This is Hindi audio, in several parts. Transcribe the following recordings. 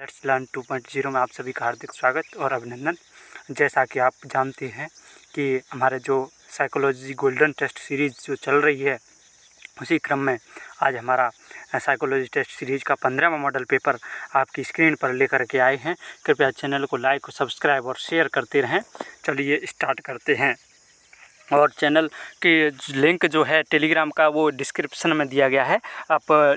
लेट्स लर्न 2.0 में आप सभी का हार्दिक स्वागत और अभिनंदन। जैसा कि आप जानते हैं कि हमारे जो साइकोलॉजी गोल्डन टेस्ट सीरीज़ जो चल रही है, उसी क्रम में आज हमारा साइकोलॉजी टेस्ट सीरीज़ का 15वां मॉडल पेपर आपकी स्क्रीन पर लेकर के आए हैं। कृपया चैनल को लाइक, सब्सक्राइब और शेयर करते रहें। चलिए स्टार्ट करते हैं। और चैनल की लिंक जो है टेलीग्राम का, वो डिस्क्रिप्शन में दिया गया है। आप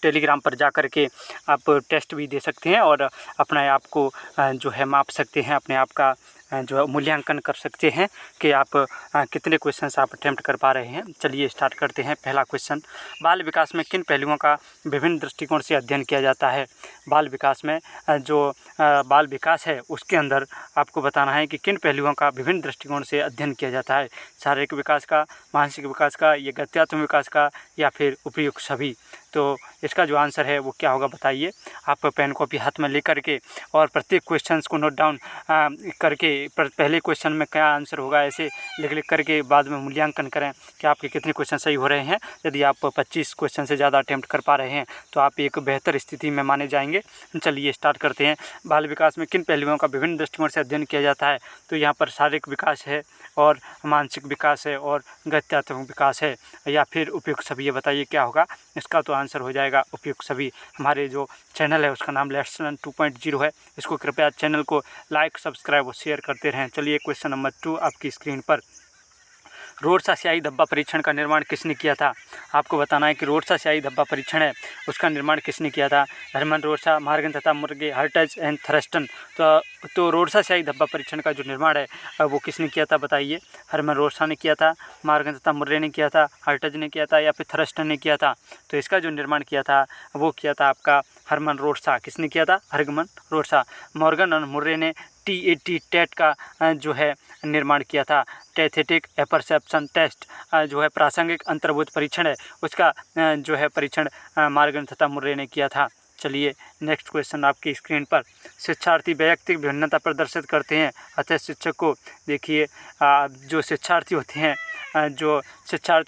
टेलीग्राम पर जा कर के आप टेस्ट भी दे सकते हैं और अपने आप को जो है माप सकते हैं, अपने आप का जो है मूल्यांकन कर सकते हैं कि आप कितने क्वेश्चंस आप अटेम्प्ट कर पा रहे हैं। चलिए स्टार्ट करते हैं। पहला क्वेश्चन, बाल विकास में किन पहलुओं का विभिन्न दृष्टिकोण से अध्ययन किया जाता है। बाल विकास में जो बाल विकास है उसके अंदर आपको बताना है कि किन पहलुओं का विभिन्न दृष्टिकोण से अध्ययन किया जाता है। शारीरिक विकास का, मानसिक विकास का, या गत्यात्मक विकास का, या फिर उपयुक्त सभी। तो इसका जो आंसर है वो क्या होगा बताइए। आप पेन कॉपी हाथ में लेकर के और प्रत्येक क्वेश्चंस को नोट डाउन करके पहले क्वेश्चन में क्या आंसर होगा ऐसे लिख करके बाद में मूल्यांकन करें कि आपके कितने क्वेश्चन सही हो रहे हैं। यदि आप 25 क्वेश्चन से ज़्यादा अटेम्प्ट कर पा रहे हैं तो आप एक बेहतर स्थिति में माने जाएंगे। चलिए स्टार्ट करते हैं। बाल विकास में किन पहलुओं का विभिन्न दृष्टिकोण से अध्ययन किया जाता है। तो यहाँ पर शारीरिक विकास है और मानसिक विकास है और गत्यात्मक विकास है, या फिर उपयुक्त सभी। ये बताइए क्या होगा। इसका तो आंसर हो जाएगा उपयुक्त सभी। हमारे जो चैनल है उसका नाम लेट्स लर्न 2.0 है। इसको कृपया चैनल को लाइक, सब्सक्राइब और शेयर करते रहें। चलिए क्वेश्चन नंबर 2 आपकी स्क्रीन पर। रोडसा स्याही धब्बा परीक्षण का निर्माण किसने किया था। आपको बताना है कि रोडसा स्याही धब्बा परीक्षण है उसका निर्माण किसने किया था। हरमन रोडसा, मॉर्गन तथा मुर्गे, हर्टज एंड थरस्टन। तो रोडसा स्याही धब्बा परीक्षण का जो निर्माण है वो किसने किया था बताइए। हरमन रोडसा ने किया था, मॉर्गन तथा मुर्रे ने किया था, हर्टज ने किया था, या फिर थरस्टन ने किया था। तो इसका जो निर्माण किया था वो किया था आपका हरमन रोडसा। किसने किया था? हरमन रोडसा। मॉर्गन और मुर्रे ने TAT टेट का जो है निर्माण किया था। टैथेटिक एपरसेप्शन टेस्ट जो है प्रासंगिक अंतर्भूत परीक्षण है उसका जो है परीक्षण मॉर्गन तथा मुर्रे ने किया था। चलिए नेक्स्ट क्वेश्चन आपकी स्क्रीन पर। शिक्षार्थी वैयक्तिक भिन्नता प्रदर्शित करते हैं, अतः शिक्षक को देखिए जो शिक्षार्थी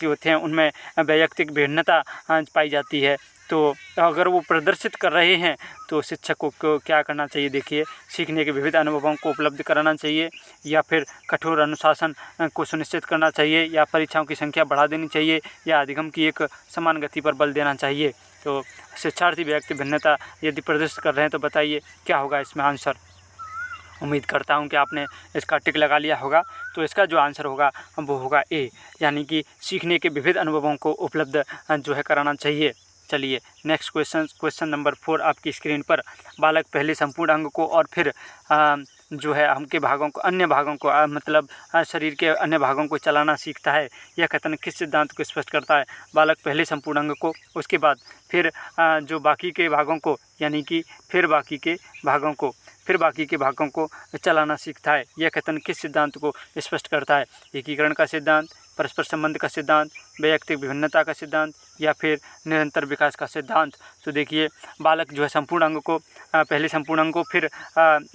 होते हैं उनमें वैयक्तिक भिन्नता पाई जाती है। तो अगर वो प्रदर्शित कर रहे हैं तो शिक्षक को क्या करना चाहिए देखिए। सीखने के विविध अनुभवों को उपलब्ध कराना चाहिए, या फिर कठोर अनुशासन को सुनिश्चित करना चाहिए, या परीक्षाओं की संख्या बढ़ा देनी चाहिए, या अधिगम की एक समान गति पर बल देना चाहिए। तो शिक्षार्थी व्यक्ति भिन्नता यदि प्रदर्शित कर रहे हैं तो बताइए क्या होगा इसमें आंसर। उम्मीद करता हूं कि आपने इसका टिक लगा लिया होगा। तो इसका जो आंसर होगा वो होगा ए, यानी कि सीखने के विविध अनुभवों को उपलब्ध जो है कराना चाहिए। चलिए नेक्स्ट क्वेश्चन नंबर 4 आपकी स्क्रीन पर। बालक पहले संपूर्ण अंग को और फिर जो है अन्य भागों को मतलब शरीर के अन्य भागों को चलाना सीखता है। यह कथन किस सिद्धांत को स्पष्ट करता है। बालक पहले संपूर्ण अंग को, उसके बाद फिर जो बाकी के भागों को, यानी कि फिर बाकी के भागों को चलाना सीखता है। यह कथन किस सिद्धांत को स्पष्ट करता है। एकीकरण का सिद्धांत, परस्पर संबंध का सिद्धांत, वैयक्तिक विभिन्नता का सिद्धांत, या फिर निरंतर विकास का सिद्धांत। तो देखिए बालक जो है संपूर्ण अंग को पहले संपूर्ण अंग को फिर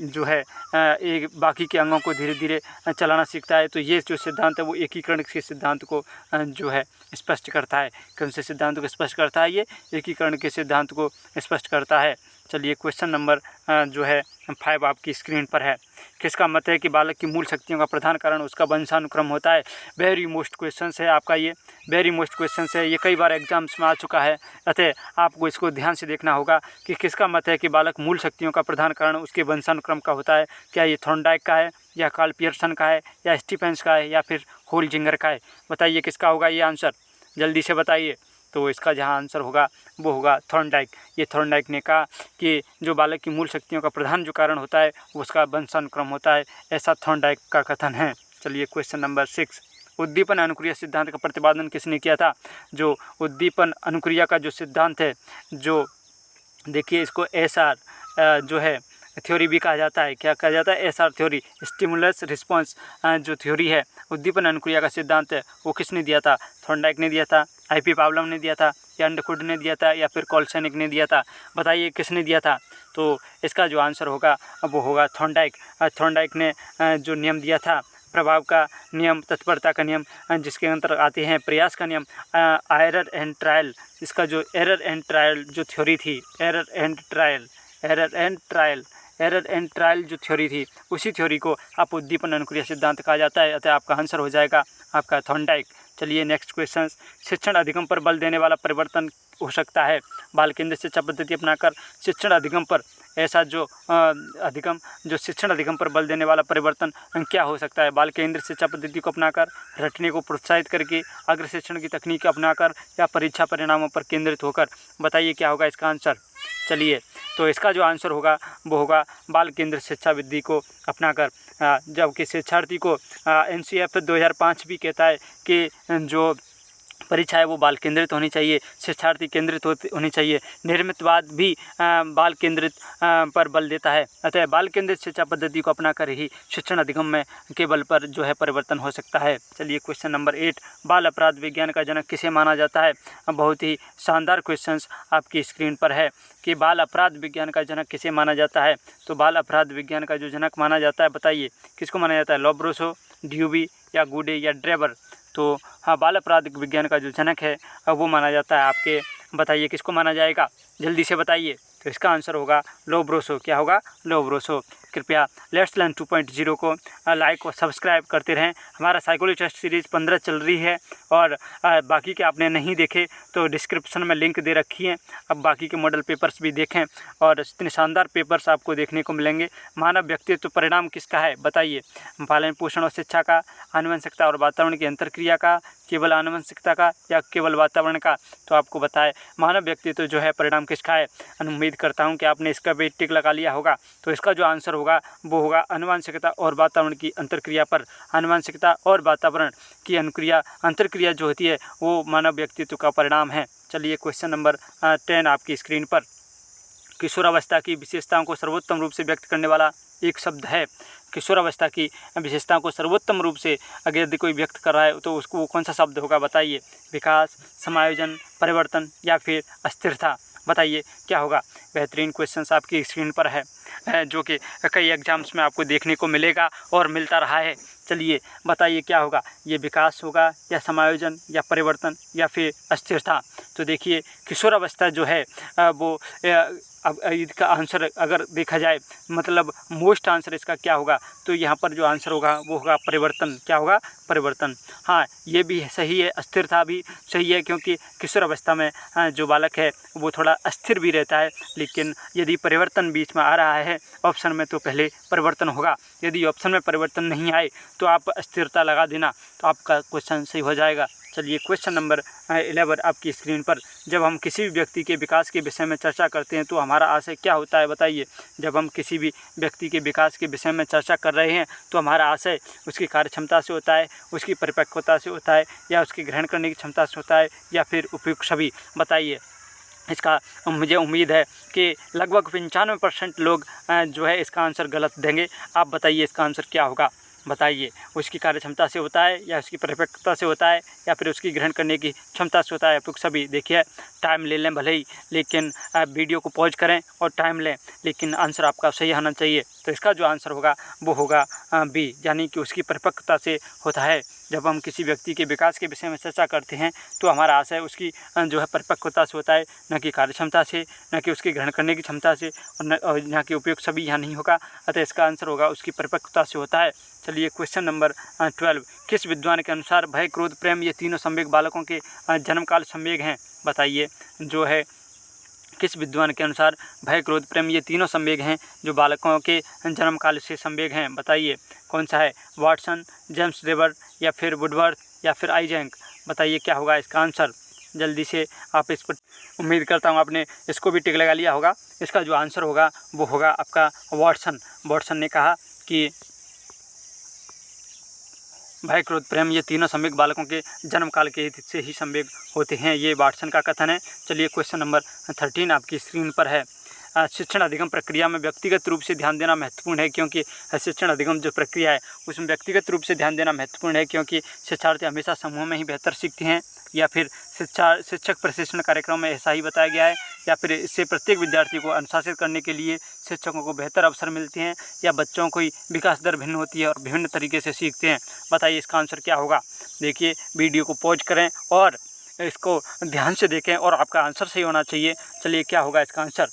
जो है एक बाकी के अंगों को धीरे धीरे चलाना सीखता है। तो ये जो सिद्धांत है वो एकीकरण के सिद्धांत को जो है स्पष्ट करता है। कौन से सिद्धांत को स्पष्ट करता है? ये एकीकरण के सिद्धांत को स्पष्ट करता है। चलिए क्वेश्चन नंबर जो है 5 आपकी स्क्रीन पर है। किसका मत है कि बालक की मूल शक्तियों का प्रधान कारण उसका वंशानुक्रम होता है। वेरी मोस्ट क्वेश्चन है आपका, ये वेरी मोस्ट क्वेश्चन है, ये कई बार एग्जाम्स में आ चुका है। अतः आपको इसको ध्यान से देखना होगा कि किसका मत है कि बालक मूल शक्तियों का प्रधान कारण उसके वंशानुक्रम का होता है। क्या ये थॉर्नडाइक का है, या कार्ल पियर्सन का है, या स्टीफेंस का है, या फिर होल्जिंगर का है। बताइए किसका होगा ये आंसर, जल्दी से बताइए। तो इसका जहाँ आंसर होगा वो होगा थॉर्नडाइक। ये थॉर्नडाइक ने कहा कि जो बालक की मूल शक्तियों का प्रधान जो कारण होता है वो उसका वंशानुक्रम होता है, ऐसा थॉर्नडाइक का कथन है। चलिए क्वेश्चन नंबर 6, उद्दीपन अनुक्रिया सिद्धांत का प्रतिपादन किसने किया था। जो उद्दीपन अनुक्रिया का जो सिद्धांत है, जो देखिए इसको SR जो है थ्योरी भी कहा जाता है। क्या कहा जाता है? SR थ्योरी, स्टिमुलस रिस्पॉन्स जो थ्योरी है, उद्दीपन अनुक्रिया का सिद्धांत है, वो किसने दिया था? थॉर्नडाइक ने दिया था, IP पावलोव ने दिया था, या अंडरवुड ने दिया था, या फिर कॉल्सनिक ने दिया था। बताइए किसने दिया था। तो इसका जो आंसर होगा वो होगा थॉर्नडाइक। थॉर्नडाइक ने जो नियम दिया था, प्रभाव का नियम, तत्परता का नियम, जिसके अंतर आते हैं प्रयास का नियम, एरर एंड ट्रायल। इसका जो एरर एंड ट्रायल जो थ्योरी थी, error and trial error and trial जो थ्योरी थी, उसी थ्योरी को आप उद्दीपन अनुक्रिया सिद्धांत कहा जाता है। अतः आपका आंसर हो जाएगा आपका थॉर्नडाइक। चलिए नेक्स्ट क्वेश्चन, शिक्षण अधिगम पर बल देने वाला परिवर्तन हो सकता है। बाल केंद्रित शिक्षा पद्धति अपनाकर शिक्षण अधिगम पर ऐसा जो शिक्षण अधिगम पर बल देने वाला परिवर्तन क्या हो सकता है। बाल केंद्रित शिक्षा पद्धति को अपनाकर, रटने को प्रोत्साहित करके, अग्र शिक्षण की तकनीक अपनाकर, या परीक्षा परिणामों पर केंद्रित होकर। बताइए क्या होगा इसका आंसर। चलिए तो इसका जो आंसर होगा वो होगा बाल केंद्रित शिक्षा विधि को अपनाकर। जबकि शिक्षार्थी को NCF 2005 भी कहता है कि जो परीक्षा है वो बाल केंद्रित होनी चाहिए, शिक्षार्थी केंद्रित होनी चाहिए। निर्मितवाद भी बाल केंद्रित पर बल देता है। अतः बाल केंद्रित शिक्षा पद्धति को अपनाकर ही शिक्षण अधिगम में के बल पर जो है परिवर्तन हो सकता है। चलिए क्वेश्चन नंबर 8, बाल अपराध विज्ञान का जनक किसे माना जाता है। बहुत ही शानदार क्वेश्चंस आपकी स्क्रीन पर है कि बाल अपराध विज्ञान का जनक किसे माना जाता है। तो बाल अपराध विज्ञान का जो जनक माना जाता है, बताइए किसको माना जाता है। लोब्रोसो, ड्यूबी, या गुडे, या ड्रेबर। तो हाँ, बाल अपराध विज्ञान का जो जनक है वो माना जाता है आपके। बताइए किसको माना जाएगा, जल्दी से बताइए। तो इसका आंसर होगा लोब्रोसो। क्या होगा, लोब्रोसो। कृपया लेट्स लर्न 2.0 को लाइक और सब्सक्राइब करते रहें। हमारा साइकोलॉजी टेस्ट सीरीज़ 15 चल रही है, और बाकी के आपने नहीं देखे तो डिस्क्रिप्शन में लिंक दे रखी है। अब बाकी के मॉडल पेपर्स भी देखें, और इतने शानदार पेपर्स आपको देखने को मिलेंगे। मानव व्यक्तित्व परिणाम किसका है, बताइए। पालन पोषण और शिक्षा का, आनुवंशिकता और वातावरण की अंतर्क्रिया का, केवल आनुवंशिकता का, या केवल वातावरण का। तो आपको बताएं मानव व्यक्तित्व जो है परिणाम किसका है। उम्मीद करता हूं कि आपने इसका भी टिक लगा लिया होगा। तो इसका जो आंसर होगा वो होगा आनुवंशिकता और वातावरण की अंतर्क्रिया पर। आनुवंशिकता और वातावरण की अंतर्क्रिया जो होती है वो मानव व्यक्तित्व का परिणाम है। चलिए क्वेश्चन नंबर 10 आपकी स्क्रीन पर। किशोरावस्था की विशेषताओं को सर्वोत्तम रूप से व्यक्त करने वाला एक शब्द है। किशोरावस्था की विशेषताओं को सर्वोत्तम रूप से अगर यदि कोई व्यक्त कर रहा है तो उसको वो कौन सा शब्द होगा, बताइए। विकास, समायोजन, परिवर्तन, या फिर अस्थिरता। बताइए क्या होगा। बेहतरीन क्वेश्चंस आपकी स्क्रीन पर है, जो कि कई एग्जाम्स में आपको देखने को मिलेगा और मिलता रहा है। चलिए बताइए क्या होगा, ये विकास होगा, या समायोजन, या परिवर्तन, या फिर अस्थिरता। तो देखिए किशोरावस्था जो है वो अब इसका आंसर अगर देखा जाए, मतलब मोस्ट आंसर इसका क्या होगा, तो यहाँ पर जो आंसर होगा वो होगा परिवर्तन। क्या होगा, परिवर्तन। हाँ, ये भी सही है, अस्थिरता भी सही है, क्योंकि किशोरावस्था में जो बालक है वो थोड़ा अस्थिर भी रहता है। लेकिन यदि परिवर्तन बीच में आ रहा है ऑप्शन में तो पहले परिवर्तन होगा। यदि ऑप्शन में परिवर्तन नहीं आए तो आप अस्थिरता लगा देना, तो आपका क्वेश्चन सही हो जाएगा। चलिए क्वेश्चन नंबर 11 आपकी स्क्रीन पर। जब हम किसी भी व्यक्ति के विकास के विषय में चर्चा करते हैं तो हमारा आशय क्या होता है, बताइए। जब हम किसी भी व्यक्ति के विकास के विषय में चर्चा कर रहे हैं तो हमारा आशय उसकी कार्यक्षमता से होता है, उसकी परिपक्वता से होता है, या उसकी ग्रहण करने की क्षमता से होता है, या फिर उपयुक्त सभी। बताइए। इसका मुझे उम्मीद है कि लगभग 95% लोग जो है इसका आंसर गलत देंगे। आप बताइए इसका आंसर क्या होगा, बताइए। उसकी कार्यक्षमता से होता है, या उसकी परिपक्वता से होता है, या फिर उसकी ग्रहण करने की क्षमता से होता है। तो सभी देखिए, टाइम ले लें भले ही, लेकिन वीडियो को पॉज करें और टाइम लें, लेकिन आंसर आपका सही होना चाहिए। तो इसका जो आंसर होगा वो होगा बी, यानी कि उसकी परिपक्वता से होता है। जब हम किसी व्यक्ति के विकास के विषय में चर्चा करते हैं तो हमारा आशय उसकी जो है परिपक्वता से होता है, न कि कार्यक्षमता से, न कि उसकी ग्रहण करने की क्षमता से, और न कि उपयोग सभी यहाँ नहीं होगा। अतः इसका आंसर होगा उसकी परिपक्वता से होता है। चलिए क्वेश्चन नंबर 12। किस विद्वान के अनुसार भय, क्रोध, प्रेम ये तीनों संवेग बालकों के जन्मकाल संवेग हैं। बताइए। जो है किस विद्वान के अनुसार भय, क्रोध, प्रेम ये तीनों संवेग हैं जो बालकों के जन्मकाल से संवेग हैं। बताइए कौन सा है, वाटसन, जेम्स वेबर, या फिर वुडवर्थ, या फिर आइजैक। बताइए क्या होगा इसका आंसर। जल्दी से आप इस पर, उम्मीद करता हूँ आपने इसको भी टिक लगा लिया होगा। इसका जो आंसर होगा वो होगा आपका वाटसन। वाटसन ने कहा कि भय, क्रोध, प्रेम ये तीनों संवेग बालकों के जन्मकाल के से ही संवेग होते हैं। ये वाटसन का कथन है। चलिए क्वेश्चन नंबर 13 आपकी स्क्रीन पर है। शिक्षण अधिगम प्रक्रिया में व्यक्तिगत रूप से ध्यान देना महत्वपूर्ण है, क्योंकि शिक्षण अधिगम जो प्रक्रिया है उसमें व्यक्तिगत रूप से ध्यान देना महत्वपूर्ण है, क्योंकि शिक्षार्थी हमेशा समूह में ही बेहतर सीखते हैं, या फिर शिक्षक प्रशिक्षण कार्यक्रम में ऐसा ही बताया गया है, या फिर इससे प्रत्येक विद्यार्थी को अनुशासित करने के लिए शिक्षकों को बेहतर अवसर मिलते हैं, या बच्चों की विकास दर भिन्न होती है और विभिन्न तरीके से सीखते हैं। बताइए इसका आंसर क्या होगा। देखिए, वीडियो को पॉज करें और इसको ध्यान से देखें, और आपका आंसर सही होना चाहिए। चलिए क्या होगा इसका आंसर।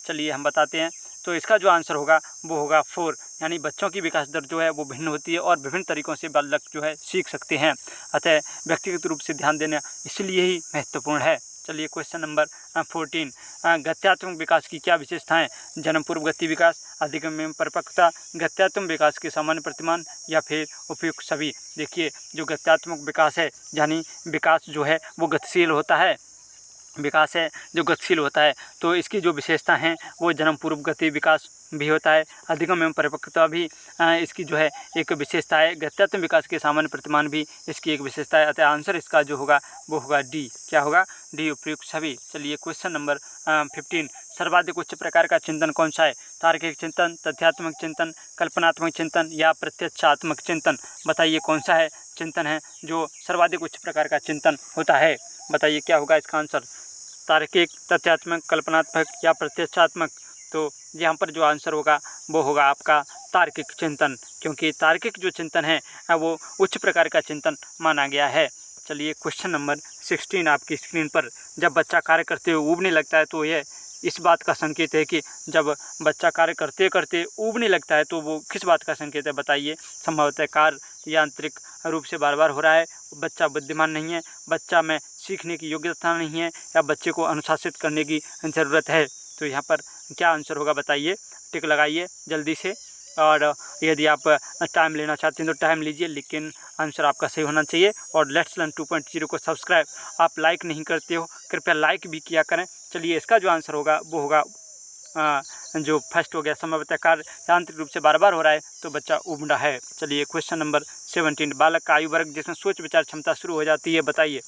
चलिए हम बताते हैं। तो इसका जो आंसर होगा वो होगा 4, यानी बच्चों की विकास दर जो है वो भिन्न होती है और विभिन्न तरीक़ों से बालक जो है सीख सकते हैं। अतः व्यक्तिगत रूप से ध्यान देना इसलिए ही महत्वपूर्ण है। चलिए क्वेश्चन नंबर 14, गत्यात्मक विकास की क्या विशेषताएं? जन्म पूर्व गति विकास, अधिगम एवं परिपक्वता, गत्यात्मक विकास के सामान्य प्रतिमान या फिर उपयुक्त सभी। देखिए जो गत्यात्मक विकास है यानी विकास जो है वो गतिशील होता है, विकास है जो गतिशील होता है, तो इसकी जो विशेषता हैं वो जन्म पूर्व गति विकास भी होता है, अधिगम एवं परिपक्वता भी इसकी जो है एक विशेषता है, गत्यात्मक विकास के सामान्य प्रतिमान भी इसकी एक विशेषता है। अतः आंसर इसका जो होगा वो होगा डी। क्या होगा? डी, उपयुक्त सभी। चलिए क्वेश्चन नंबर 15, सर्वाधिक उच्च प्रकार का चिंतन कौन सा है? तार्किक चिंतन, तथ्यात्मक चिंतन, कल्पनात्मक चिंतन या प्रत्यक्षात्मक चिंतन? बताइए कौन सा है चिंतन है जो सर्वाधिक उच्च प्रकार का चिंतन होता है? बताइए क्या होगा इसका आंसर? तार्किक, तथ्यात्मक, कल्पनात्मक या प्रत्यक्षात्मक? तो यहाँ पर जो आंसर होगा वो होगा आपका तार्किक चिंतन, क्योंकि तार्किक जो चिंतन है वो उच्च प्रकार का चिंतन माना गया है। चलिए क्वेश्चन नंबर 16 आपकी स्क्रीन पर, जब बच्चा कार्य करते हुए ऊबने लगता है तो यह इस बात का संकेत है कि जब बच्चा कार्य करते करते ऊबने लगता है तो वो किस बात का संकेत है? बताइए। संभवतः कार्य यांत्रिक रूप से बार बार हो रहा है, बच्चा बुद्धिमान नहीं है, बच्चा में सीखने की योग्यता नहीं है, या बच्चे को अनुशासित करने की ज़रूरत है। तो यहाँ पर क्या आंसर होगा बताइए, टिक लगाइए जल्दी से, और यदि आप टाइम लेना चाहते हैं तो टाइम लीजिए, लेकिन आंसर आपका सही होना चाहिए। और लेट्स लर्न 2.0 को सब्सक्राइब आप लाइक नहीं करते हो, कृपया लाइक भी किया करें। चलिए इसका जो आंसर होगा वो होगा जो फर्स्ट हो गया, संभवतः कार्य यांत्रिक रूप से बार बार हो रहा है तो बच्चा ऊब रहा है। चलिए क्वेश्चन नंबर 17, बालक का आयु वर्ग जिसमें सोच विचार क्षमता शुरू हो जाती है, बताइए।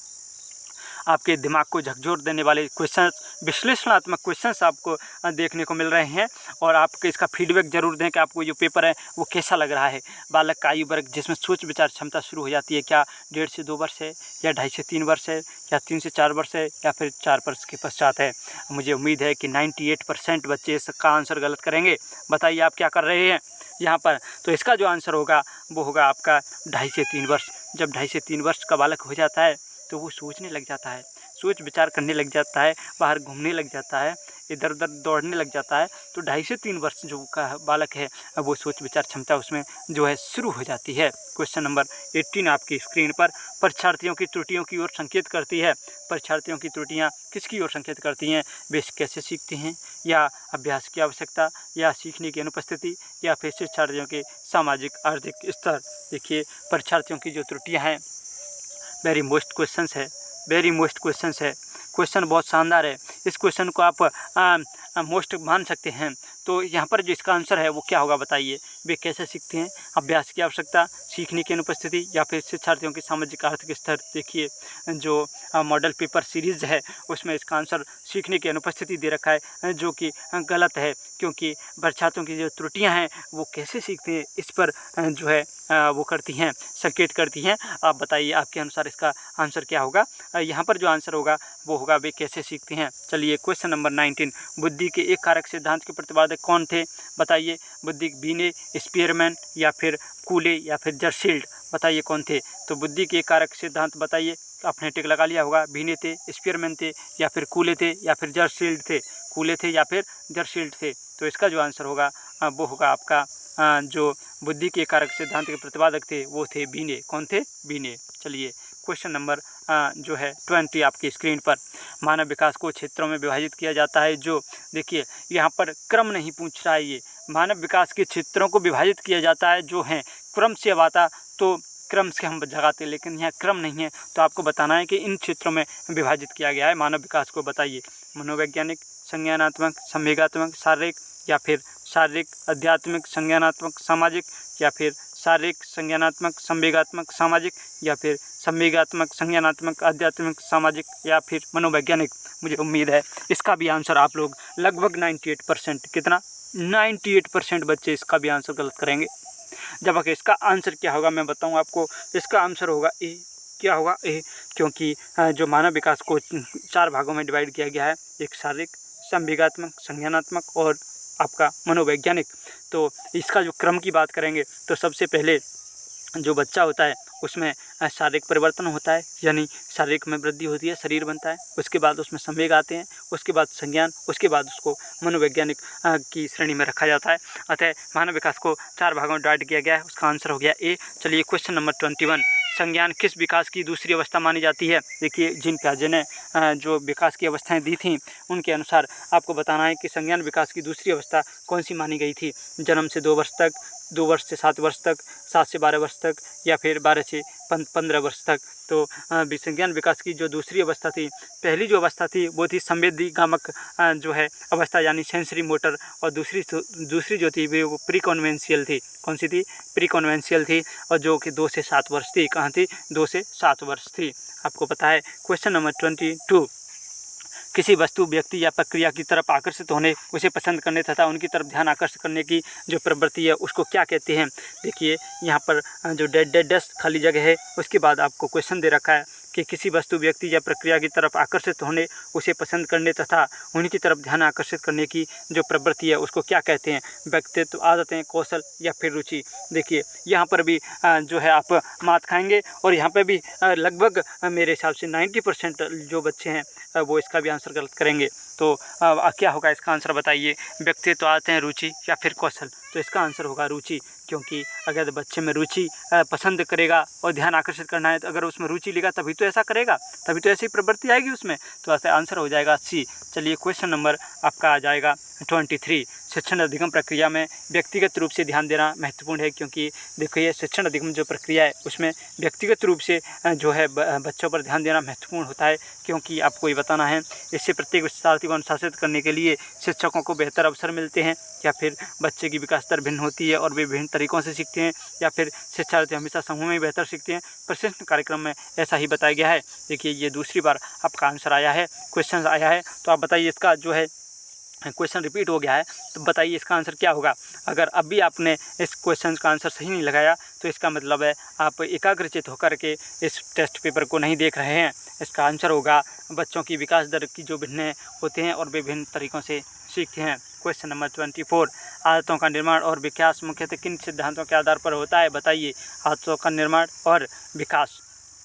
आपके दिमाग को झकझोर देने वाले क्वेश्चंस, विश्लेषणात्मक क्वेश्चंस आपको देखने को मिल रहे हैं, और आपके इसका फीडबैक जरूर दें कि आपको जो पेपर है वो कैसा लग रहा है। बालक का आयु वर्ग जिसमें सोच विचार क्षमता शुरू हो जाती है, क्या 1.5 से 2 वर्ष है, या 2.5 से 3 वर्ष है, या 3 से 4 वर्ष है, या फिर 4 वर्ष के पश्चात है? मुझे उम्मीद है कि 98% बच्चे इसका आंसर गलत करेंगे। बताइए आप क्या कर रहे हैं यहाँ पर? तो इसका जो आंसर होगा वो होगा आपका 2.5 से 3 वर्ष। जब 2.5 से 3 वर्ष का बालक हो जाता है तो वो सोचने लग जाता है, सोच विचार करने लग जाता है, बाहर घूमने लग जाता है, इधर उधर दौड़ने लग जाता है। तो 2.5 से 3 वर्ष जो का बालक है वो सोच विचार क्षमता उसमें जो है शुरू हो जाती है। क्वेश्चन नंबर 18 आपकी स्क्रीन पर, परीक्षार्थियों की त्रुटियों की ओर संकेत करती है। परीक्षार्थियों की त्रुटियां किसकी ओर संकेत करती हैं? वे कैसे सीखते हैं, या अभ्यास की आवश्यकता, या सीखने की अनुपस्थिति, या फिर शिक्षार्थियों के सामाजिक आर्थिक स्तर? देखिए परीक्षार्थियों की जो त्रुटियाँ हैं, वेरी मोस्ट क्वेश्चंस है, वेरी मोस्ट क्वेश्चंस है, क्वेश्चन बहुत शानदार है। इस क्वेश्चन को आप मोस्ट मान सकते हैं। तो यहाँ पर जो इसका आंसर है वो क्या होगा बताइए। वे कैसे सीखते हैं, अभ्यास की आवश्यकता, सीखने की अनुपस्थिति, या फिर शिक्षार्थियों के सामाजिक आर्थिक स्तर? देखिए जो मॉडल पेपर सीरीज़ है उसमें इसका आंसर सीखने की अनुपस्थिति दे रखा है, जो कि गलत है, क्योंकि परीक्षार्थियों की जो त्रुटियाँ हैं वो कैसे सीखते हैं इस पर जो है वो करती हैं, संकेत करती हैं। आप बताइए आपके अनुसार इसका आंसर क्या होगा? यहाँ पर जो आंसर होगा वो होगा वे कैसे सीखते हैं। चलिए क्वेश्चन नंबर 19, बुद्धि के एक कारक सिद्धांत के प्रतिपादक कौन थे? बताइए। बुद्धि बीने, स्पीयरमैन, या फिर कूले, या फिर जर्सील्ड? बताइए कौन थे? तो बुद्धि के एक कारक सिद्धांत बताइए, आपने टिक लगा लिया होगा। बीने थे, स्पीयरमैन थे, या फिर कूले थे, या फिर जर्सील्ड थे? कूले थे या फिर जर्सील्ड थे? तो इसका जो आंसर होगा वो होगा आपका जो बुद्धि के कारक सिद्धांत के प्रतिपादक थे वो थे बीने। कौन थे? बीने। चलिए क्वेश्चन नंबर जो है 20 आपकी स्क्रीन पर, मानव विकास को क्षेत्रों में विभाजित किया जाता है जो, देखिए यहाँ पर क्रम नहीं पूछ रहा है, ये मानव विकास के क्षेत्रों को विभाजित किया जाता है जो हैं, क्रम से अब आता तो क्रम से हम जगाते, लेकिन यहाँ क्रम नहीं है, तो आपको बताना है कि इन क्षेत्रों में विभाजित किया गया है मानव विकास को। बताइए। मनोवैज्ञानिक, संज्ञानात्मक, संवेगात्मक, शारीरिक, या फिर शारीरिक, आध्यात्मिक, संज्ञानात्मक, सामाजिक, या फिर शारीरिक, संज्ञानात्मक, संवेगात्मक, सामाजिक, या फिर संवेगात्मक, संज्ञानात्मक, आध्यात्मिक, सामाजिक, या फिर मनोवैज्ञानिक? मुझे उम्मीद है इसका भी आंसर आप लोग लगभग 98%, कितना 98% बच्चे इसका भी आंसर गलत करेंगे। जब अगर इसका आंसर क्या होगा मैं बताऊँ आपको, इसका आंसर होगा ए। क्या होगा? ए, क्योंकि जो मानव विकास को 4 भागों में डिवाइड किया गया है, एक शारीरिक, संवेगात्मक, संज्ञानात्मक और आपका मनोवैज्ञानिक। तो इसका जो क्रम की बात करेंगे तो सबसे पहले जो बच्चा होता है उसमें शारीरिक परिवर्तन होता है, यानी शारीरिक में वृद्धि होती है, शरीर बनता है। उसके बाद उसमें संवेग आते हैं, उसके बाद संज्ञान, उसके बाद उसको मनोवैज्ञानिक की श्रेणी में रखा जाता है। अतः मानव विकास को 4 भागों में डिवाइड किया गया है। उसका आंसर हो गया ए। चलिए क्वेश्चन नंबर 21, संज्ञान किस विकास की दूसरी अवस्था मानी जाती है? देखिए, जीन पियाजे ने जो विकास की अवस्थाएं दी थी उनके अनुसार आपको बताना है कि संज्ञान विकास की दूसरी अवस्था कौन सी मानी गई थी। जन्म से 2 वर्ष तक, 2 वर्ष से 7 वर्ष तक, 7 से 12 वर्ष तक, या फिर 12 से 15 वर्ष तक। तो संज्ञान विकास की जो दूसरी अवस्था थी, पहली जो अवस्था थी वो थी संवेदीगामक जो है अवस्था, यानी सेंसरी मोटर, और दूसरी जो थी वो प्री कॉन्वेंशियल थी। कौन सी थी? प्री कॉन्वेंशियल थी, और जो कि 2 से 7 वर्ष थी। कहाँ थी? 2 से 7 वर्ष थी। आपको पता है। क्वेश्चन नंबर 22, किसी वस्तु, व्यक्ति या प्रक्रिया की तरफ आकर्षित होने, उसे पसंद करने तथा उनकी तरफ ध्यान आकर्षित करने की जो प्रवृत्ति है उसको क्या कहते हैं? देखिए, यहाँ पर जो डस्ट खाली जगह है उसके बाद आपको क्वेश्चन दे रखा है कि किसी वस्तु, व्यक्ति या प्रक्रिया की तरफ आकर्षित होने, उसे पसंद करने तथा उनकी तरफ ध्यान आकर्षित करने की जो प्रवृत्ति है उसको क्या कहते हैं? व्यक्तित्व, आदतें, कौशल या फिर रुचि। देखिए, यहाँ पर भी जो है आप मात खाएंगे, और यहाँ पर भी लगभग मेरे हिसाब से 90% जो बच्चे हैं वो इसका भी आंसर गलत करेंगे। तो क्या होगा इसका आंसर बताइए? व्यक्तित्व, आदतें, रुचि या फिर कौशल। तो इसका आंसर होगा रुचि, क्योंकि अगर बच्चे में रुचि पसंद करेगा और ध्यान आकर्षित करना है, तो अगर उसमें रुचि लेगा तभी तो ऐसा करेगा, तभी तो ऐसी प्रवृत्ति आएगी उसमें। तो ऐसा आंसर हो जाएगा सी। चलिए क्वेश्चन नंबर आपका आ जाएगा 23, शिक्षण अधिगम प्रक्रिया में व्यक्तिगत रूप से ध्यान देना महत्वपूर्ण है, क्योंकि देखिए शिक्षण अधिगम जो प्रक्रिया है उसमें व्यक्तिगत रूप से जो है बच्चों पर ध्यान देना महत्वपूर्ण होता है, क्योंकि आपको ये बताना है इससे प्रत्येक विद्यार्थी को अनुशासित करने के लिए शिक्षकों को बेहतर अवसर मिलते हैं, या फिर बच्चे की विकास दर भिन्न होती है और वे विभिन्न तरीकों से सीखते हैं, या फिर शिक्षार्थी हमेशा समूह में बेहतर सीखते हैं। प्रश्न कार्यक्रम में ऐसा ही बताया गया है। देखिए, ये दूसरी बार आपका आंसर आया है, क्वेश्चन आया है। तो आप बताइए, इसका जो है क्वेश्चन रिपीट हो गया है, तो बताइए इसका आंसर क्या होगा? अगर अब भी आपने इस क्वेश्चन का आंसर सही नहीं लगाया तो इसका मतलब है आप एकाग्रचित होकर के इस टेस्ट पेपर को नहीं देख रहे हैं। इसका आंसर होगा बच्चों की विकास दर की जो भिन्न होते हैं और विभिन्न तरीक़ों से सीखते हैं। क्वेश्चन नंबर 24, आदतों का निर्माण और विकास मुख्यतः किन सिद्धांतों के आधार पर होता है? बताइए, आदतों का निर्माण और विकास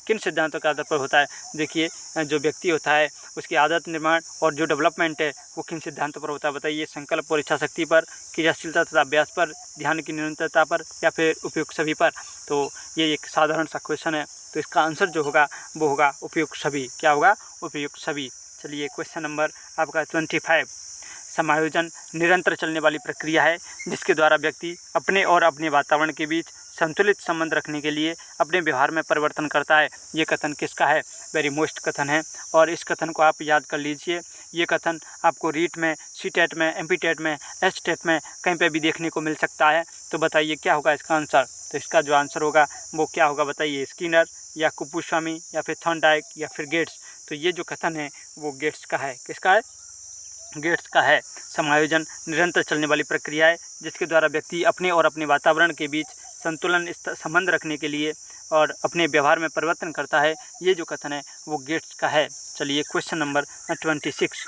किन सिद्धांतों के आधार पर होता है? देखिए, जो व्यक्ति होता है उसकी आदत निर्माण और जो डेवलपमेंट है वो किन सिद्धांतों पर होता है? बताइए, संकल्प और इच्छा शक्ति पर, क्रियाशीलता तथा अभ्यास पर, ध्यान की निरंतरता पर, या फिर उपयुक्त सभी पर। तो ये एक साधारण सा क्वेश्चन है, तो इसका आंसर जो होगा वो होगा उपयुक्त सभी। क्या होगा? उपयुक्त सभी। चलिए क्वेश्चन नंबर आपका 25, समायोजन निरंतर चलने वाली प्रक्रिया है जिसके द्वारा व्यक्ति अपने और अपने वातावरण के बीच संतुलित संबंध रखने के लिए अपने व्यवहार में परिवर्तन करता है। ये कथन किसका है? वेरी मोस्ट कथन है, और इस कथन को आप याद कर लीजिए। ये कथन आपको रीट में, सी टेट में, MP टेट में, एच टेट में कहीं पे भी देखने को मिल सकता है। तो बताइए क्या होगा इसका आंसर? तो इसका जो आंसर होगा वो क्या होगा बताइए? स्किनर या कुपुस्वामी या फिर थॉर्नडाइक या फिर गेट्स। तो ये जो कथन है वो गेट्स का है। किसका है? गेट्स का है। समायोजन निरंतर चलने वाली प्रक्रिया है जिसके द्वारा व्यक्ति अपने और अपने वातावरण के बीच संतुलन संबंध रखने के लिए और अपने व्यवहार में परिवर्तन करता है। ये जो कथन है वो गेट्स का है। चलिए क्वेश्चन नंबर 26,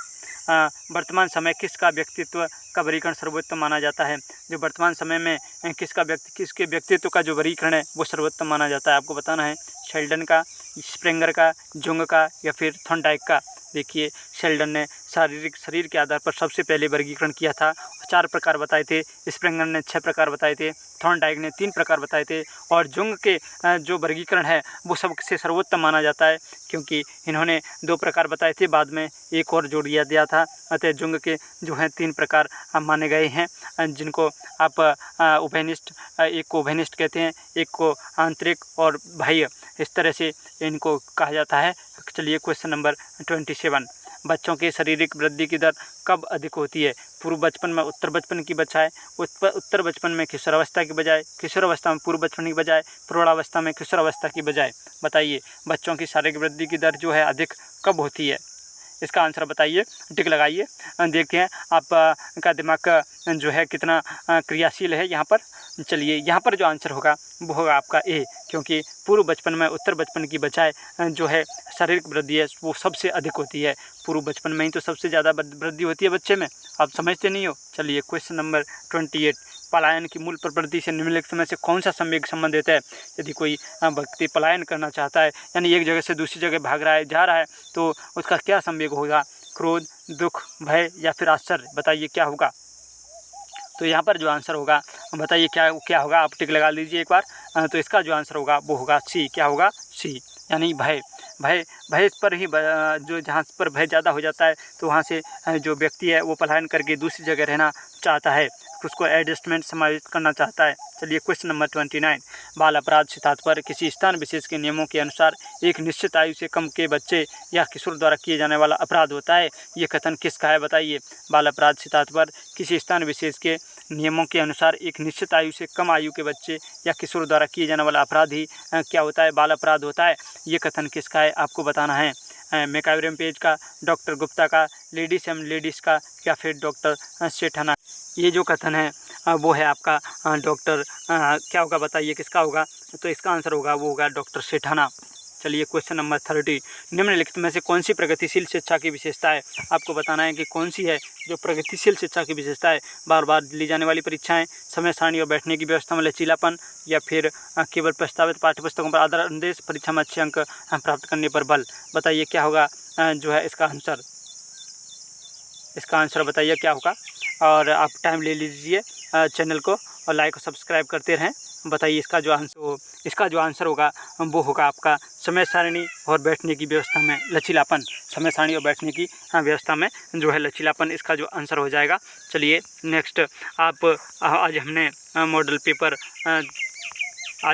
वर्तमान समय किसका व्यक्तित्व का वर्गीकरण सर्वोत्तम माना जाता है? जो वर्तमान समय में किसके व्यक्तित्व का जो वर्गीकरण है वो सर्वोत्तम माना जाता है, आपको बताना है। शेल्डन का, स्प्रेंगर का, जुंग का या फिर थॉर्नडाइक का। देखिए, शेल्डन ने शरीर के आधार पर सबसे पहले वर्गीकरण किया था, 4 प्रकार बताए थे। स्प्रेंगर ने 6 प्रकार बताए थे। थॉर्नडाइक ने 3 प्रकार बताए थे। और जुंग के जो वर्गीकरण है वो सबसे सर्वोत्तम माना जाता है, क्योंकि इन्होंने 2 प्रकार बताए थे, बाद में एक और जोड़ दिया था। अतः जुंग के जो हैं 3 प्रकार माने गए हैं, जिनको आप उभयनिष्ठ, एक को उभयनिष्ठ कहते हैं, एक को आंतरिक और बाह्य, इस तरह से इनको कहा जाता है। चलिए क्वेश्चन नंबर 27, बच्चों की शारीरिक वृद्धि की दर कब अधिक होती है? पूर्व बचपन में उत्तर बचपन की बजाय, उत्तर बचपन में किशोरावस्था की बजाय, किशोरावस्था में पूर्व बचपन की बजाय, प्रौढ़ावस्था में किशोरावस्था की बजाय। बताइए, बच्चों की शारीरिक वृद्धि की दर जो है अधिक कब होती है? इसका आंसर बताइए, टिक लगाइए। देखिए आप का दिमाग जो है कितना क्रियाशील है यहाँ पर। चलिए, यहाँ पर जो आंसर होगा वो होगा आपका ए, क्योंकि पूर्व बचपन में उत्तर बचपन की बजाय जो है शारीरिक वृद्धि है वो सबसे अधिक होती है। पूर्व बचपन में ही तो सबसे ज़्यादा वृद्धि होती है बच्चे में, आप समझते नहीं हो। चलिए क्वेश्चन नंबर 28, पलायन की मूल प्रवृत्ति से निम्नलिखित में से कौन सा संवेग संबंधित है। यदि कोई व्यक्ति पलायन करना चाहता है, यानी एक जगह से दूसरी जगह भाग रहा है, जा रहा है, तो उसका क्या संवेग होगा? क्रोध, दुख, भय या फिर आश्चर्य, बताइए क्या होगा। तो यहाँ पर जो आंसर होगा, बताइए क्या होगा, आप टिक लगा लीजिए एक बार। तो इसका जो आंसर होगा वो होगा सी। क्या होगा? सी, यानी भय। भय पर ही जो जहाँ पर भय ज़्यादा हो जाता है तो वहाँ से जो व्यक्ति है वो पलायन करके दूसरी जगह रहना चाहता है, उसको एडजस्टमेंट समायोजित करना चाहता है। चलिए क्वेश्चन नंबर 29, बाल अपराध से तात्पर्य किसी स्थान विशेष के नियमों के अनुसार एक निश्चित आयु से कम के बच्चे या किशोर द्वारा किए जाने वाला अपराध होता है। ये कथन किसका है, बताइए। बाल अपराध से तात्पर्य किसी स्थान विशेष के नियमों के अनुसार एक निश्चित आयु से कम आयु के बच्चे या किशोर द्वारा किए जाने वाला अपराध ही क्या होता है? बाल अपराध होता है। ये कथन किसका है, आपको बताना है। मैकाइवरम पेज का, डॉक्टर गुप्ता का, लेडीज एम लेडीज़ का, या फिर डॉक्टर सेठाना। ये जो कथन है वो है आपका डॉक्टर क्या होगा, बताइए किसका होगा। तो इसका आंसर होगा वो होगा डॉक्टर सेठाना। चलिए क्वेश्चन नंबर 30, निम्नलिखित में से कौन सी प्रगतिशील शिक्षा की विशेषता है। आपको बताना है कि कौन सी है जो प्रगतिशील शिक्षा की विशेषता है। बार बार ली जाने वाली परीक्षाएं, समय सारणी और बैठने की व्यवस्था में लचीलापन, या फिर केवल प्रस्तावित पाठ्यपुस्तकों पर आधार अनुदेश, परीक्षा में अच्छे अंक प्राप्त करने पर बल। बताइए क्या होगा जो है इसका आंसर। इसका आंसर बताइए क्या होगा, और आप टाइम ले लीजिए चैनल को और लाइक और सब्सक्राइब करते रहें। बताइए इसका जो आंसर होगा वो होगा आपका समय सारणी और बैठने की व्यवस्था में लचीलापन। समय सारणी और बैठने की व्यवस्था में जो है लचीलापन, इसका जो आंसर हो जाएगा। चलिए नेक्स्ट, आज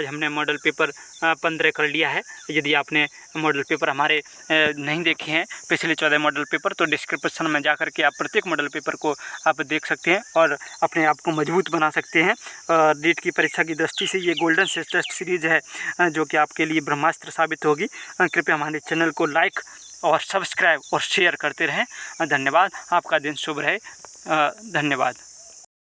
हमने मॉडल पेपर 15 कर लिया है। यदि आपने मॉडल पेपर हमारे नहीं देखे हैं, पिछले 14 मॉडल पेपर, तो डिस्क्रिप्शन में जाकर के आप प्रत्येक मॉडल पेपर को आप देख सकते हैं और अपने आप को मजबूत बना सकते हैं। नीट की परीक्षा की दृष्टि से ये गोल्डन टेस्ट सीरीज़ है जो कि आपके लिए ब्रह्मास्त्र साबित होगी। कृपया हमारे चैनल को लाइक और सब्सक्राइब और शेयर करते रहें। धन्यवाद। आपका दिन शुभ रहे। धन्यवाद।